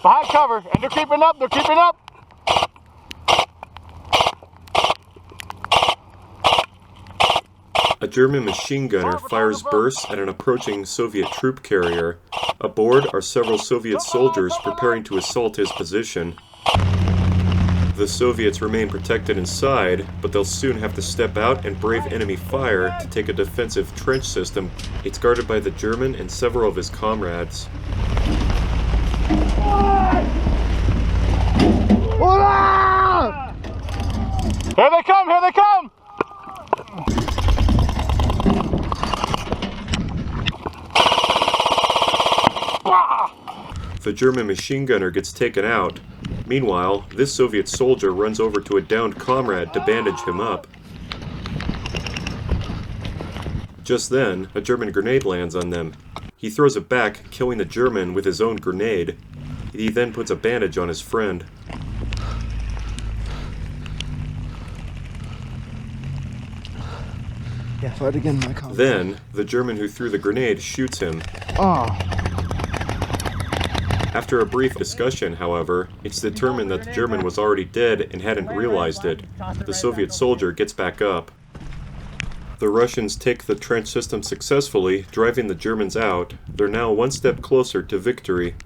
Behind cover, and they're keeping up, they're keeping up. A German machine gunner fires bursts at an approaching Soviet troop carrier. Aboard are several Soviet soldiers preparing to assault his position. The Soviets remain protected inside, but they'll soon have to step out and brave enemy fire to take a defensive trench system. It's guarded by the German and several of his comrades. Here they come, here they come! The German machine gunner gets taken out. Meanwhile, this Soviet soldier runs over to a downed comrade to bandage him up. Just then, a German grenade lands on them. He throws it back, killing the German with his own grenade. He then puts a bandage on his friend. Yeah, fight again, my comrade. Then, the German who threw the grenade shoots him. Oh. After a brief discussion, however, it's determined that the German was already dead and hadn't realized it. The Soviet soldier gets back up. The Russians take the trench system successfully, driving the Germans out. They're now one step closer to victory.